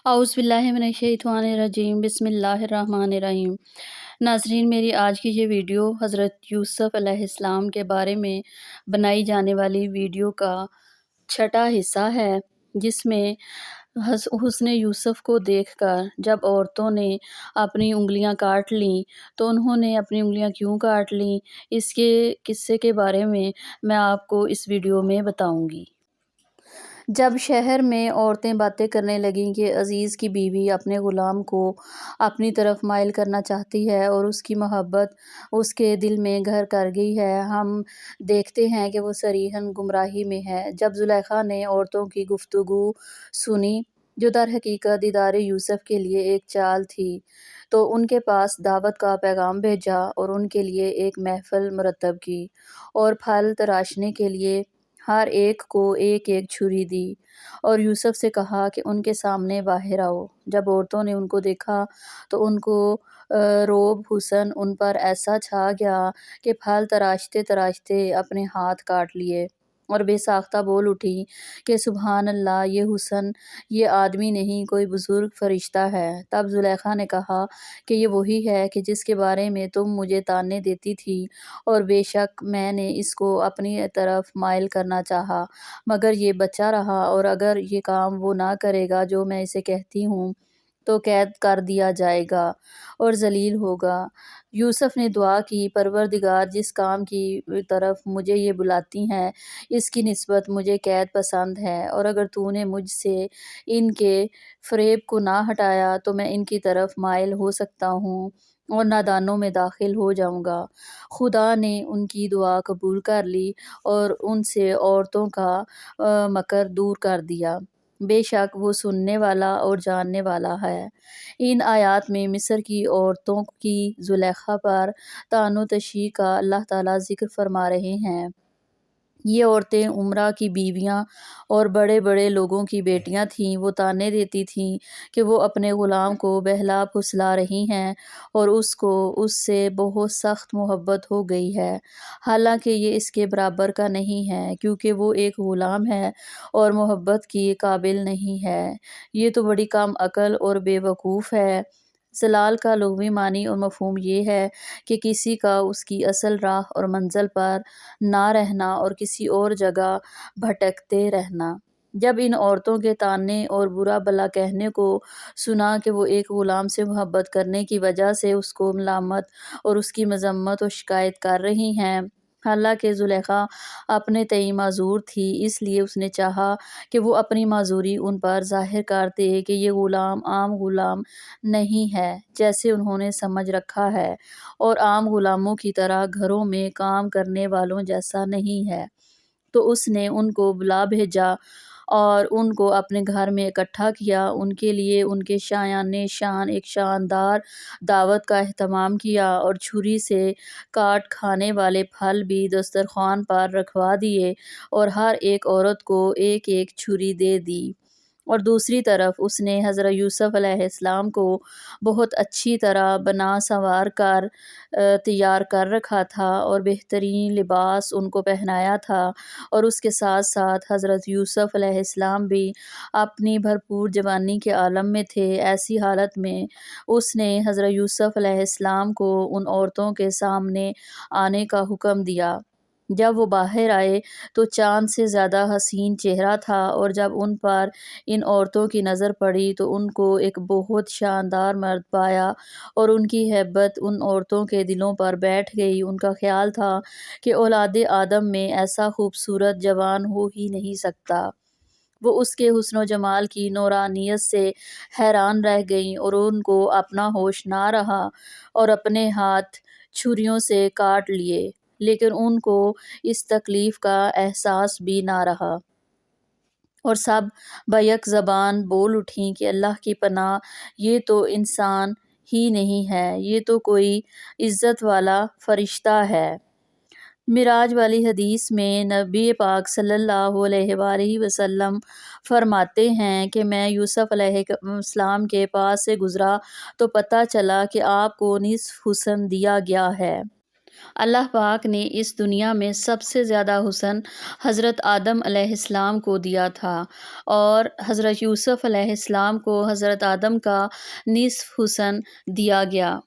اعوذ باللہ من الشیطان الرجیم بسم اللہ الرحمن الرحیم۔ ناظرین، میری آج کی یہ ویڈیو حضرت یوسف علیہ السلام کے بارے میں بنائی جانے والی ویڈیو کا چھٹا حصہ ہے، جس میں حسن یوسف کو دیکھ کر جب عورتوں نے اپنی انگلیاں کاٹ لیں تو انہوں نے اپنی انگلیاں کیوں کاٹ لیں، اس کے قصے کے بارے میں آپ کو اس ویڈیو میں بتاؤں گی۔ جب شہر میں عورتیں باتیں کرنے لگیں کہ عزیز کی بیوی اپنے غلام کو اپنی طرف مائل کرنا چاہتی ہے اور اس کی محبت اس کے دل میں گھر کر گئی ہے، ہم دیکھتے ہیں کہ وہ صریحاً گمراہی میں ہے۔ جب زلیخا نے عورتوں کی گفتگو سنی، جو در حقیقت دیدار یوسف کے لیے ایک چال تھی، تو ان کے پاس دعوت کا پیغام بھیجا اور ان کے لیے ایک محفل مرتب کی اور پھل تراشنے کے لیے ہر ایک کو ایک ایک چھری دی اور یوسف سے کہا کہ ان کے سامنے باہر آؤ۔ جب عورتوں نے ان کو دیکھا تو ان کو روب حسن ان پر ایسا چھا گیا کہ پھل تراشتے تراشتے اپنے ہاتھ کاٹ لیے اور بے ساختہ بول اٹھی کہ سبحان اللہ، یہ حسن یہ آدمی نہیں، کوئی بزرگ فرشتہ ہے۔ تب زلیخا نے کہا کہ یہ وہی ہے کہ جس کے بارے میں تم مجھے طعنے دیتی تھی، اور بے شک میں نے اس کو اپنی طرف مائل کرنا چاہا، مگر یہ بچا رہا، اور اگر یہ کام وہ نہ کرے گا جو میں اسے کہتی ہوں تو قید کر دیا جائے گا اور ذلیل ہوگا۔ یوسف نے دعا کی، پروردگار، جس کام کی طرف مجھے یہ بلاتی ہیں اس کی نسبت مجھے قید پسند ہے، اور اگر تو نے مجھ سے ان کے فریب کو نہ ہٹایا تو میں ان کی طرف مائل ہو سکتا ہوں اور نادانوں میں داخل ہو جاؤں گا۔ خدا نے ان کی دعا قبول کر لی اور ان سے عورتوں کا مکر دور کر دیا۔ بے شک وہ سننے والا اور جاننے والا ہے۔ ان آیات میں مصر کی عورتوں کی زلیخا پر طعن و تشیح کا اللہ تعالیٰ ذکر فرما رہے ہیں۔ یہ عورتیں عمرہ کی بیویاں اور بڑے بڑے لوگوں کی بیٹیاں تھیں۔ وہ طعنے دیتی تھیں کہ وہ اپنے غلام کو بہلا پھسلا رہی ہیں اور اس کو اس سے بہت سخت محبت ہو گئی ہے، حالانکہ یہ اس کے برابر کا نہیں ہے، کیونکہ وہ ایک غلام ہے اور محبت کی قابل نہیں ہے۔ یہ تو بڑی کم عقل اور بے وقوف ہے۔ ضلال کا لغوی معنی اور مفہوم یہ ہے کہ کسی کا اس کی اصل راہ اور منزل پر نہ رہنا اور کسی اور جگہ بھٹکتے رہنا۔ جب ان عورتوں کے طعنے اور برا بھلا کہنے کو سنا کہ وہ ایک غلام سے محبت کرنے کی وجہ سے اس کو ملامت اور اس کی مذمت و شکایت کر رہی ہیں، حالانکہ زلیخا اپنے تئیں معذور تھی، اس لیے اس نے چاہا کہ وہ اپنی معذوری ان پر ظاہر کر دے کہ یہ غلام عام غلام نہیں ہے جیسے انہوں نے سمجھ رکھا ہے، اور عام غلاموں کی طرح گھروں میں کام کرنے والوں جیسا نہیں ہے۔ تو اس نے ان کو بلا بھیجا اور ان کو اپنے گھر میں اکٹھا کیا، ان کے لیے ان کے شایان شان ایک شاندار دعوت کا اہتمام کیا اور چھری سے کاٹ کھانے والے پھل بھی دسترخوان پر رکھوا دیے اور ہر ایک عورت کو ایک ایک چھری دے دی۔ اور دوسری طرف اس نے حضرت یوسف علیہ السلام کو بہت اچھی طرح بنا سنوار کر تیار کر رکھا تھا اور بہترین لباس ان کو پہنایا تھا، اور اس کے ساتھ ساتھ حضرت یوسف علیہ السلام بھی اپنی بھرپور جوانی کے عالم میں تھے۔ ایسی حالت میں اس نے حضرت یوسف علیہ السلام کو ان عورتوں کے سامنے آنے کا حکم دیا۔ جب وہ باہر آئے تو چاند سے زیادہ حسین چہرہ تھا، اور جب ان پر ان عورتوں کی نظر پڑی تو ان کو ایک بہت شاندار مرد پایا اور ان کی ہیبت ان عورتوں کے دلوں پر بیٹھ گئی۔ ان کا خیال تھا کہ اولاد آدم میں ایسا خوبصورت جوان ہو ہی نہیں سکتا۔ وہ اس کے حسن و جمال کی نورانیت سے حیران رہ گئیں اور ان کو اپنا ہوش نہ رہا اور اپنے ہاتھ چھریوں سے کاٹ لیے، لیکن ان کو اس تکلیف کا احساس بھی نہ رہا، اور سب بیک زبان بول اٹھیں کہ اللہ کی پناہ، یہ تو انسان ہی نہیں ہے، یہ تو کوئی عزت والا فرشتہ ہے۔ معراج والی حدیث میں نبی پاک صلی اللہ علیہ وآلہ وسلم فرماتے ہیں کہ میں یوسف علیہ السلام کے پاس سے گزرا تو پتہ چلا کہ آپ کو نصف حسن دیا گیا ہے۔ اللہ پاک نے اس دنیا میں سب سے زیادہ حسن حضرت آدم علیہ السلام کو دیا تھا، اور حضرت یوسف علیہ السلام کو حضرت آدم کا نصف حسن دیا گیا۔